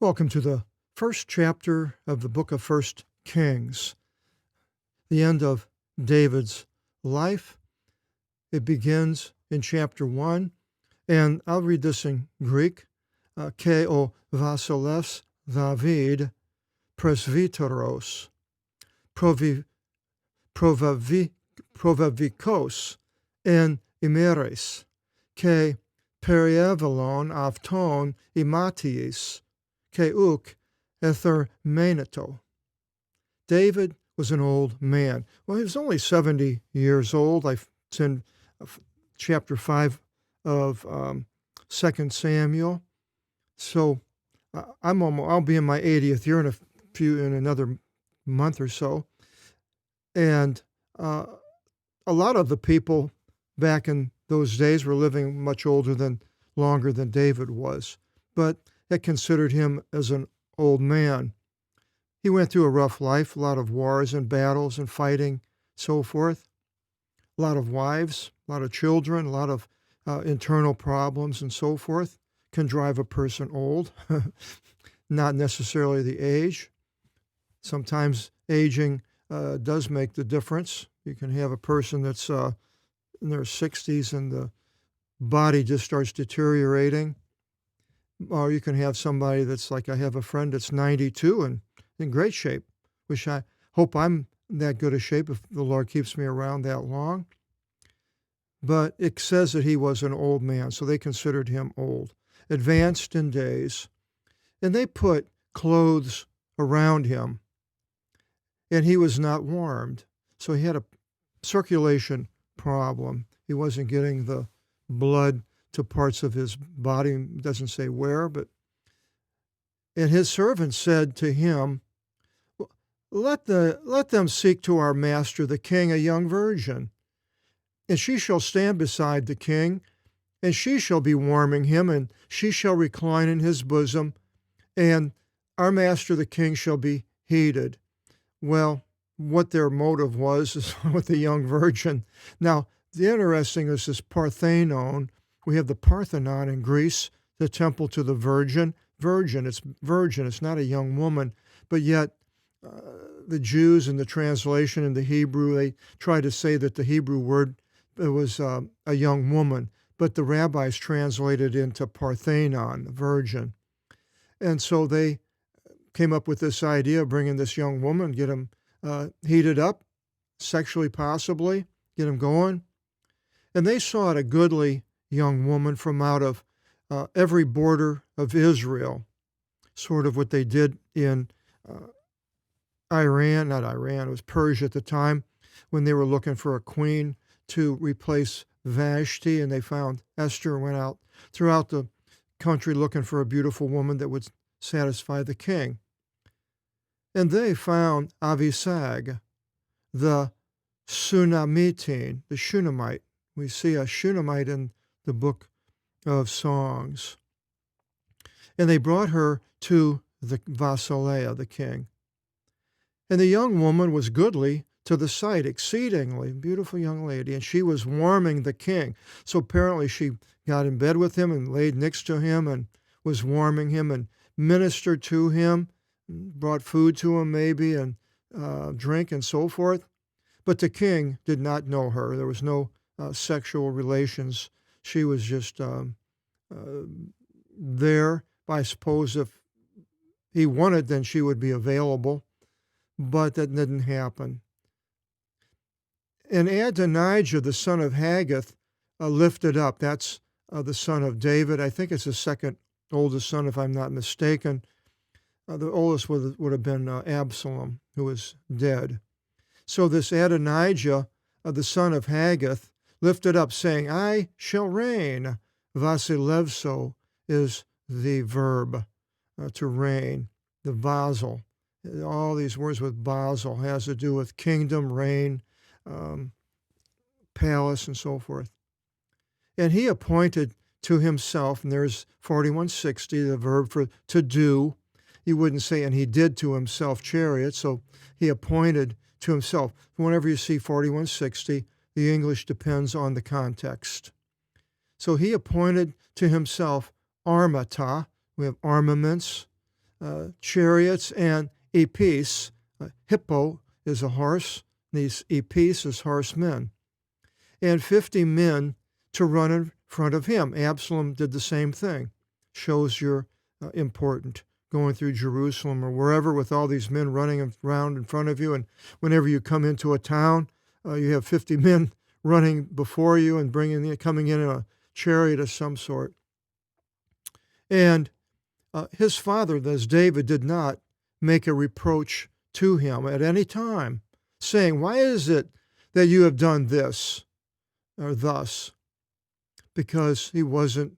Welcome to the first chapter of the book of First Kings, the end of David's life. It begins in chapter 1, and I'll read this in Greek. Ke o vasileus David presbyteros provavikos en imeres, ke perievelon avton imatiis, Keuk ethermeneto. David was an old man. Well, he was only 70 years old. It's in chapter 5 of 2 Samuel. So I'll be in my 80th year in another month or so. And a lot of the people back in those days were living much longer than David was. But that considered him as an old man. He went through a rough life, a lot of wars and battles and fighting, so forth. A lot of wives, a lot of children, a lot of internal problems and so forth can drive a person old. Not necessarily the age. Sometimes aging does make the difference. You can have a person that's in their 60s and the body just starts deteriorating. Or you can have somebody that's like, I have a friend that's 92 and in great shape. I hope I'm that good a shape if the Lord keeps me around that long. But it says that he was an old man, so they considered him old, advanced in days. And they put clothes around him, and he was not warmed. So he had a circulation problem. He wasn't getting the blood to parts of his body, it doesn't say where, and his servant said to him, let them seek to our master the king a young virgin, and she shall stand beside the king, and she shall be warming him, and she shall recline in his bosom, and our master the king shall be heated. Well, what their motive was is with the young virgin. Now, the interesting is this Parthenon. We have the Parthenon in Greece, the temple to the Virgin. It's virgin. It's not a young woman. But yet, the Jews in the translation in the Hebrew, they try to say that the Hebrew word was a young woman. But the rabbis translated into Parthenon, virgin. And so they came up with this idea of bringing this young woman, get him heated up, sexually possibly, get him going. And they sought a goodly young woman from out of every border of Israel, sort of what they did in Iran, not Iran, it was Persia at the time, when they were looking for a queen to replace Vashti, and they found Esther and went out throughout the country looking for a beautiful woman that would satisfy the king. And they found Avisag, the Shunamitine, the Shunammite. We see a Shunammite in the book of Songs. And they brought her to the Vasileia, the king. And the young woman was goodly to the sight, exceedingly beautiful young lady, and she was warming the king. So apparently she got in bed with him and laid next to him and was warming him and ministered to him, brought food to him maybe, and drink and so forth. But the king did not know her. There was no sexual relations. She was just there. I suppose if he wanted, then she would be available. But that didn't happen. And Adonijah, the son of Haggith, lifted up. That's the son of David. I think it's the second oldest son, if I'm not mistaken. The oldest would have been Absalom, who was dead. So this Adonijah, the son of Haggith, lifted up, saying, I shall reign. Vasilevso is the verb, to reign, the Basel. All these words with Basel has to do with kingdom, reign, palace, and so forth. And he appointed to himself, and there's 4160, the verb for to do. You wouldn't say, and he did to himself chariots, so he appointed to himself. Whenever you see 4160, the English depends on the context. So he appointed to himself armata. We have armaments, chariots and epis. Hippo is a horse. These epis is horsemen. And 50 men to run in front of him. Absalom did the same thing. Shows you're important, going through Jerusalem or wherever with all these men running around in front of you. And whenever you come into a town, you have 50 men running before you and coming in a chariot of some sort. And his father, thus David, did not make a reproach to him at any time, saying, "Why is it that you have done this or thus?" Because he wasn't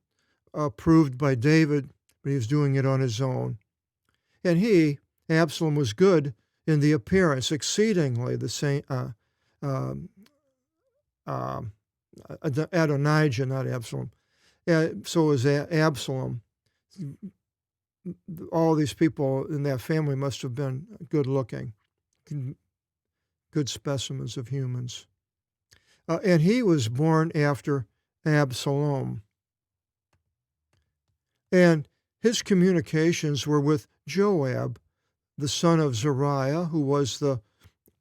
approved by David, but he was doing it on his own. And Absalom, was good in the appearance, exceedingly the same. Adonijah, not Absalom. So was Absalom. All these people in that family must have been good looking, good specimens of humans. And he was born after Absalom. And his communications were with Joab, the son of Zeruiah, who was the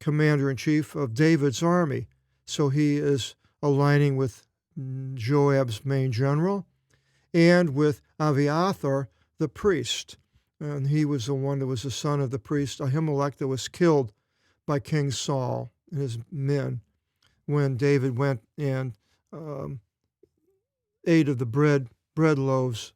commander-in-chief of David's army. So he is aligning with Joab's main general, and with Abiathar, the priest. And he was the one that was the son of the priest Ahimelech that was killed by King Saul and his men when David went and ate of the bread loaves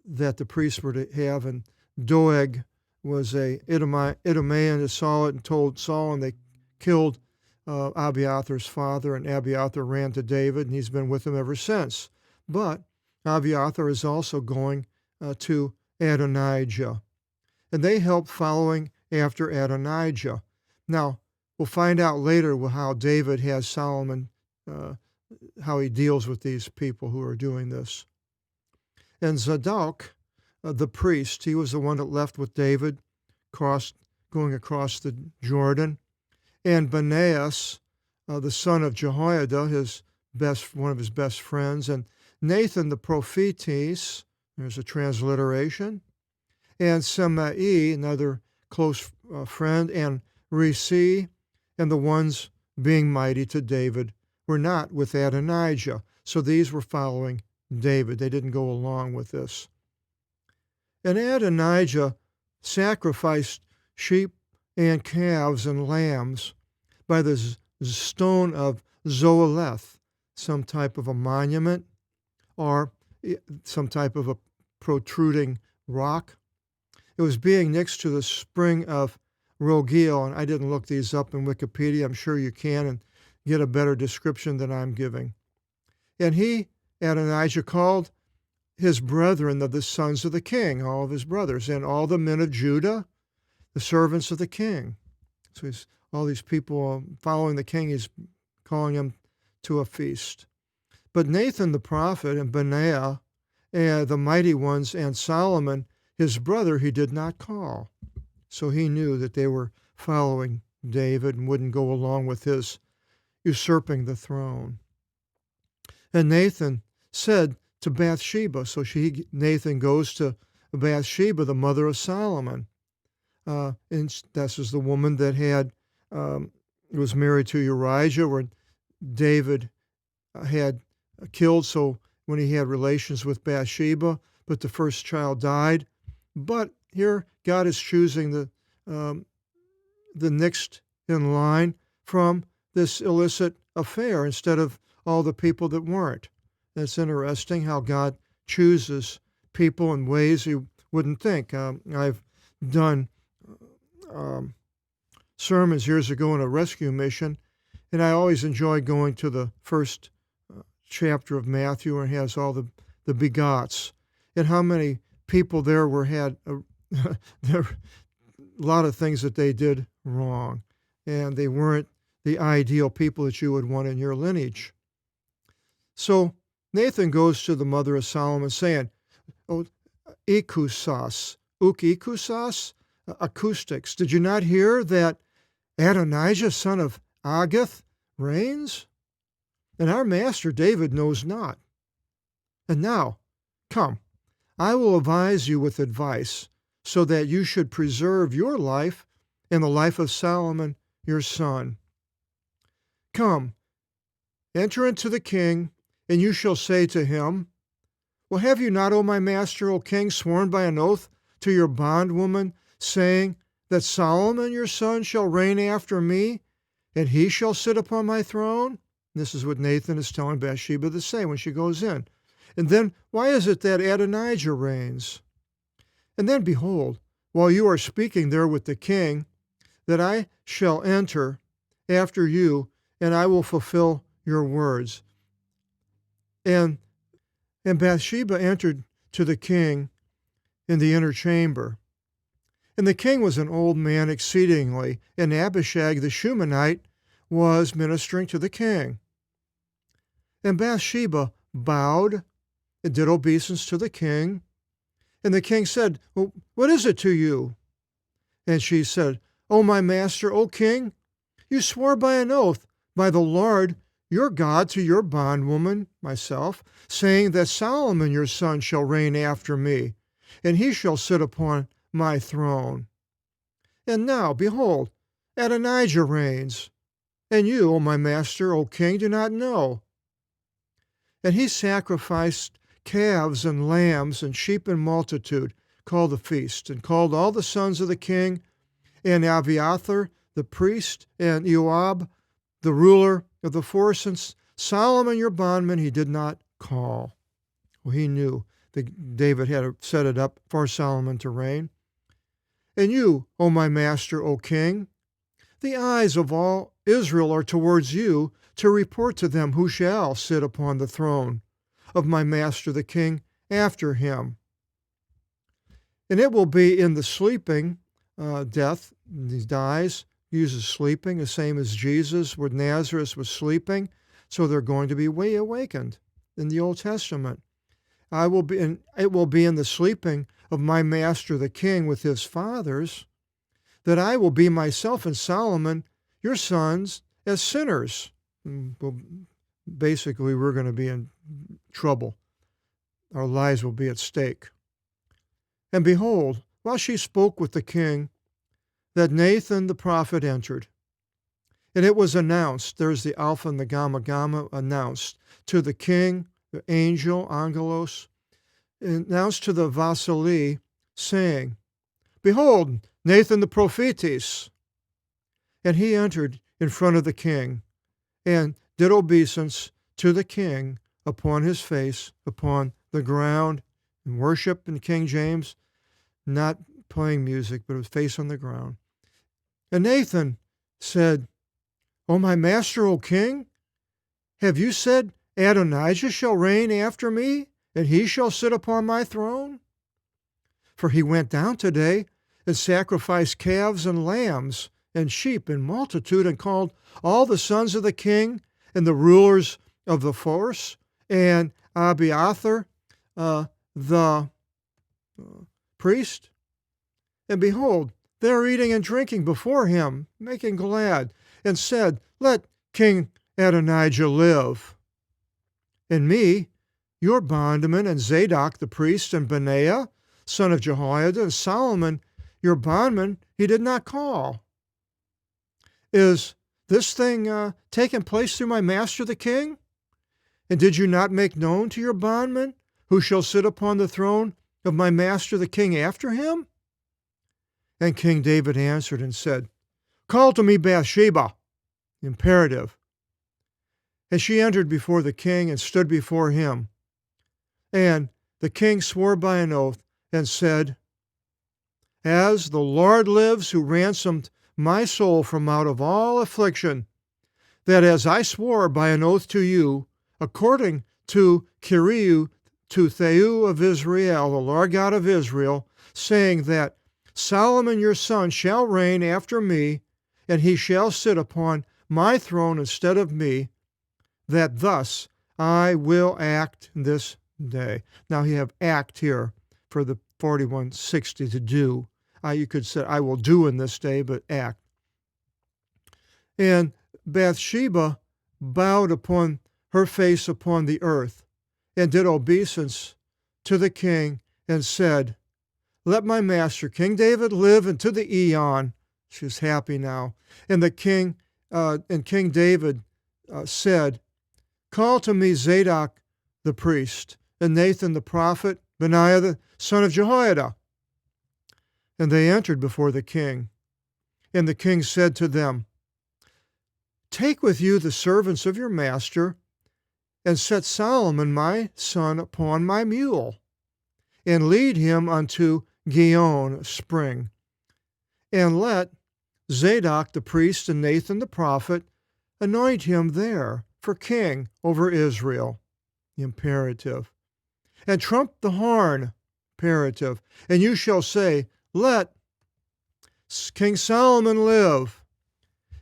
that the priests were to have. And Doeg was a Idumean that saw it and told Saul, and they killed Abiathar's father, and Abiathar ran to David, and he's been with him ever since. But Abiathar is also going to Adonijah, and they help following after Adonijah. Now, we'll find out later how David has Solomon, how he deals with these people who are doing this. And Zadok, the priest, he was the one that left with David, going across the Jordan. And Benaias, the son of Jehoiada, one of his best friends, and Nathan the prophetess, there's a transliteration, and Semai, another close friend, and Risi, and the ones being mighty to David were not with Adonijah. So these were following David. They didn't go along with this. And Adonijah sacrificed sheep and calves and lambs by the stone of Zoeleth, some type of a monument or some type of a protruding rock. It was being next to the spring of Rogel, and I didn't look these up in Wikipedia. I'm sure you can and get a better description than I'm giving. And Adonijah, called his brethren of the sons of the king, all of his brothers, and all the men of Judah, the servants of the king. So all these people following the king, he's calling them to a feast. But Nathan the prophet and Benaiah, the mighty ones, and Solomon, his brother, he did not call. So he knew that they were following David and wouldn't go along with his usurping the throne. And Nathan said to Bathsheba, so Nathan goes to Bathsheba, the mother of Solomon. And this is the woman that was married to Uriah, where David had killed. So when he had relations with Bathsheba, but the first child died. But here God is choosing the next in line from this illicit affair instead of all the people that weren't. It's interesting how God chooses people in ways you wouldn't think. I've done sermons years ago in a rescue mission, and I always enjoy going to the first chapter of Matthew, where it has all the begots, and how many people there had there a lot of things that they did wrong, and they weren't the ideal people that you would want in your lineage. So Nathan goes to the mother of Solomon saying, "Oh, ikusas, ikusas, acoustics. Did you not hear that Adonijah, son of Agath, reigns? And our master David knows not. And now, come, I will advise you with advice, so that you should preserve your life and the life of Solomon your son. Come, enter into the king, and you shall say to him, Well, have you not, O my master, O king, sworn by an oath to your bondwoman, saying that Solomon your son shall reign after me, and he shall sit upon my throne? This is what Nathan is telling Bathsheba to say when she goes in. And then, why is it that Adonijah reigns? And then, behold, while you are speaking there with the king, that I shall enter after you, and I will fulfill your words. And Bathsheba entered to the king in the inner chamber. And the king was an old man exceedingly, and Abishag the Shunammite was ministering to the king. And Bathsheba bowed and did obeisance to the king. And the king said, Well, what is it to you? And she said, O my master, O king, you swore by an oath by the Lord your God to your bondwoman, myself, saying that Solomon your son shall reign after me, and he shall sit upon my throne. And now, behold, Adonijah reigns, and you, O my master, O king, do not know. And he sacrificed calves and lambs and sheep in multitude, called the feast, and called all the sons of the king, and Abiathar the priest, and Joab the ruler of the force, and Solomon your bondman he did not call. Well, he knew that David had set it up for Solomon to reign. And you, O my master, O king, the eyes of all Israel are towards you to report to them who shall sit upon the throne of my master the king after him. And it will be in the sleeping death, he dies, uses sleeping, the same as Jesus with Nazareth was sleeping, so they're going to be awakened in the Old Testament. It will be in the sleeping of my master the king with his fathers, that I will be myself and Solomon, your sons, as sinners. Well, basically, we're going to be in trouble. Our lives will be at stake. And behold, while she spoke with the king, that Nathan the prophet entered. And it was announced, there's the Alpha and the Gamma announced to the king, the angel, Angelos, announced to the Vasili, saying, Behold, Nathan the prophetess. And he entered in front of the king, and did obeisance to the king upon his face, upon the ground, and worship in King James, not playing music, but his face on the ground. And Nathan said, O my master, O king, have you said Adonijah shall reign after me, and he shall sit upon my throne? For he went down today and sacrificed calves and lambs and sheep in multitude, and called all the sons of the king and the rulers of the force, and Abiathar the priest. And behold, they are eating and drinking before him, making glad, and said, Let King Adonijah live. And me, your bondman, and Zadok the priest, and Benaiah, son of Jehoiada, and Solomon, your bondman, he did not call. Is this thing taking place through my master the king? And did you not make known to your bondman, who shall sit upon the throne of my master the king after him? And King David answered and said, Call to me Bathsheba, imperative. And she entered before the king and stood before him. And the king swore by an oath and said, As the Lord lives, who ransomed my soul from out of all affliction, that as I swore by an oath to you, according to Kyriou, to Theou of Israel, the Lord God of Israel, saying that Solomon your son shall reign after me, and he shall sit upon my throne instead of me, that thus I will act this day. Now you have act here for the 4160 to do. You could say, I will do in this day, but act. And Bathsheba bowed upon her face upon the earth, and did obeisance to the king, and said, let my master, King David, live into the eon. She was happy now. And King David said, call to me Zadok the priest, and Nathan the prophet, Benaiah the son of Jehoiada. And they entered before the king. And the king said to them, take with you the servants of your master, and set Solomon my son upon my mule, and lead him unto Gihon spring. And let Zadok the priest and Nathan the prophet anoint him there for king over Israel. Imperative. And trump the horn. Imperative. And you shall say, let King Solomon live.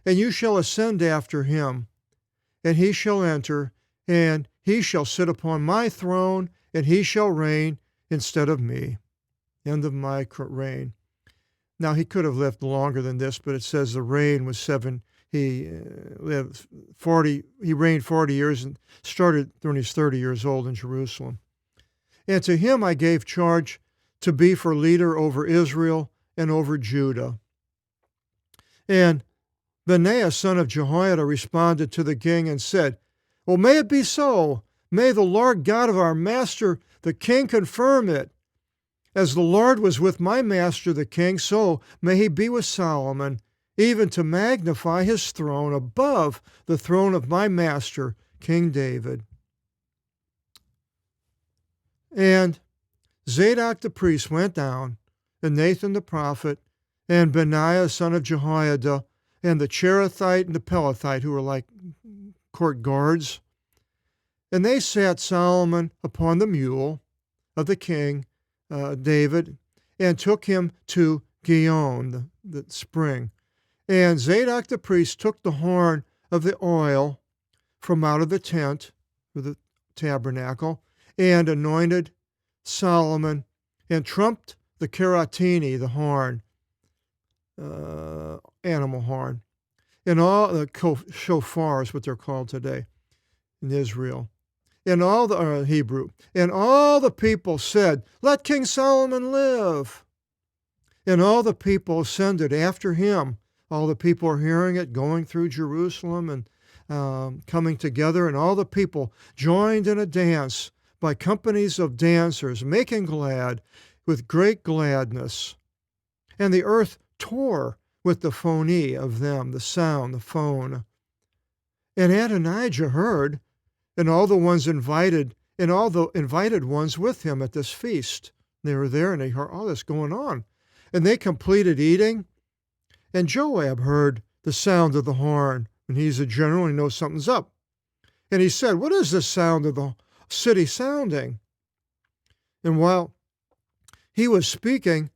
And you shall ascend after him. And he shall enter, and he shall sit upon my throne, and he shall reign instead of me. End of my reign. Now, he could have lived longer than this, but it says the reign was 7. He lived 40. He reigned 40 years and started when he's 30 years old in Jerusalem. And to him I gave charge to be for leader over Israel and over Judah. And Benaiah, son of Jehoiada, responded to the king and said, well, may it be so. May the Lord God of our master, the king, confirm it. As the Lord was with my master, the king, so may he be with Solomon, even to magnify his throne above the throne of my master, King David. And Zadok the priest went down, and Nathan the prophet, and Benaiah, son of Jehoiada, and the Cherethite and the Pelethite, who were like court guards. And they sat Solomon upon the mule of the king, David, and took him to Gihon, the spring. And Zadok the priest took the horn of the oil from out of the tent, or the tabernacle, and anointed Solomon, and trumped the karatini, the horn, animal horn, and all the shofar is what they're called today in Israel, and all the Hebrew, and all the people said, let King Solomon live. And all the people ascended after him. All the people are hearing it, going through Jerusalem and coming together, and all the people joined in a dance by companies of dancers, making glad with great gladness. And the earth tore with the phony of them, the sound, the phone. And Adonijah heard, and all the ones invited, and all the invited ones with him at this feast. They were there, and they heard all this going on. And they completed eating. And Joab heard the sound of the horn, and he's a general, and he knows something's up. And he said, what is this sound of the city sounding? And he was speaking,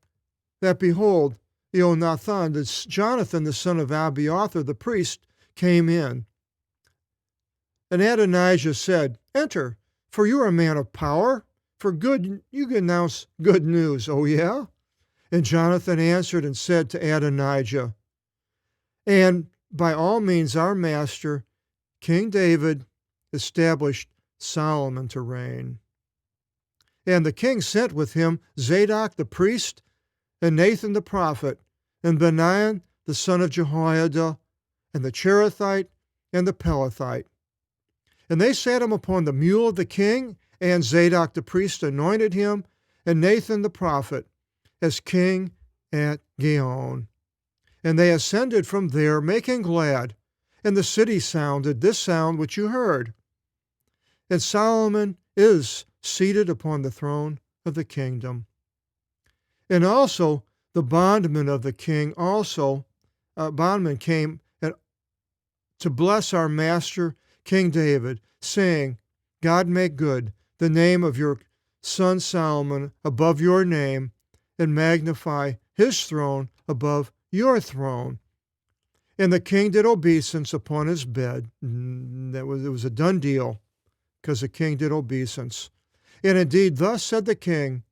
that behold, Jonathan, the son of Abiathar, the priest, came in. And Adonijah said, enter, for you are a man of power. For good, you can announce good news. Oh, yeah? And Jonathan answered and said to Adonijah, and by all means our master, King David, established Solomon to reign. And the king sent with him Zadok the priest, and Nathan the prophet, and Benaiah the son of Jehoiada, and the Cherethite, and the Pelethite. And they sat him upon the mule of the king, and Zadok the priest anointed him, and Nathan the prophet, as king at Gihon. And they ascended from there, making glad, and the city sounded this sound which you heard. And Solomon is seated upon the throne of the kingdom. And also the bondman of the king bondman came to bless our master King David, saying, God make good the name of your son Solomon above your name, and magnify his throne above your throne. And the king did obeisance upon his bed. It was a done deal, because the king did obeisance. And indeed, thus said the king,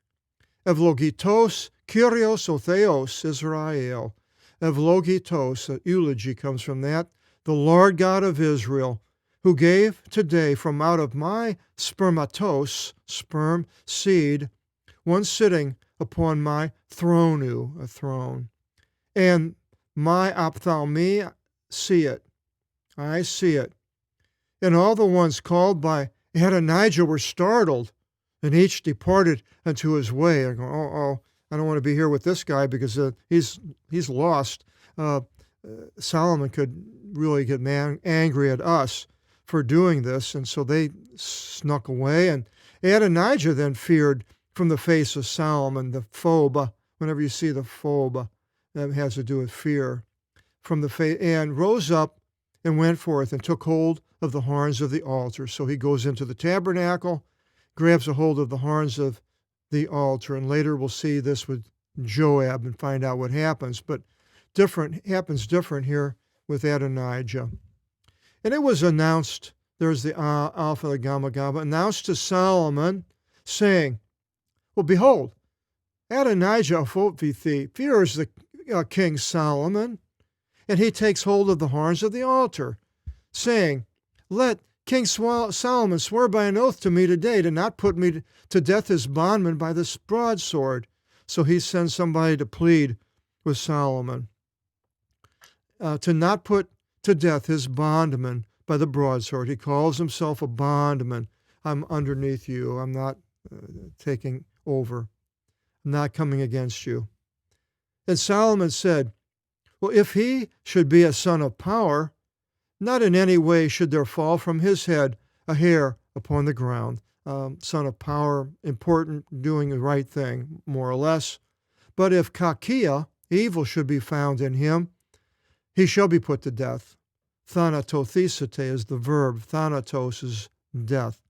Evlogitos Kyrios o Theos Israel. Evlogitos, a eulogy comes from that. The Lord God of Israel, who gave today from out of my spermatos, sperm, seed, one sitting upon my throne, a throne, and my ophthalmi see it. I see it. And all the ones called by Adonijah were startled, and each departed unto his way. I go, I don't want to be here with this guy because he's lost. Solomon could really get angry at us for doing this, and so they snuck away. And Adonijah then feared from the face of Solomon, the phoba. Whenever you see the phoba, that has to do with fear. From the face, and rose up and went forth and took hold of the horns of the altar. So he goes into the tabernacle, grabs a hold of the horns of the altar, and later we'll see this with Joab and find out what happens. But happens different here with Adonijah. And it was announced, there's the Alpha, the Gamma, announced to Solomon, saying, well, behold, Adonijah fears the King Solomon, and he takes hold of the horns of the altar, saying, let King Solomon swear by an oath to me today to not put me to death his bondman by this broadsword. So he sends somebody to plead with Solomon to not put to death his bondman by the broadsword. He calls himself a bondman. I'm underneath you. I'm not taking over. I'm not coming against you. And Solomon said, well, if he should be a son of power, not in any way should there fall from his head a hair upon the ground. Son of power, important, doing the right thing, more or less. But if kakia, evil, should be found in him, he shall be put to death. Thanatothisate is the verb. Thanatos is death.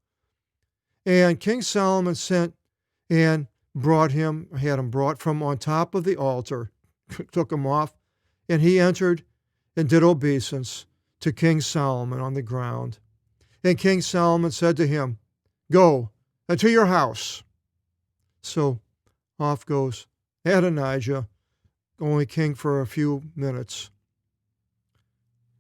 And King Solomon sent and had him brought from on top of the altar, took him off, and he entered and did obeisance to King Solomon on the ground. And King Solomon said to him, go unto your house. So off goes Adonijah, only king for a few minutes.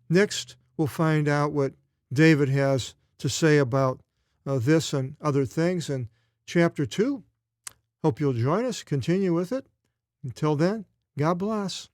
Next, we'll find out what David has to say about this and other things in chapter 2. Hope you'll join us, continue with it. Until then, God bless.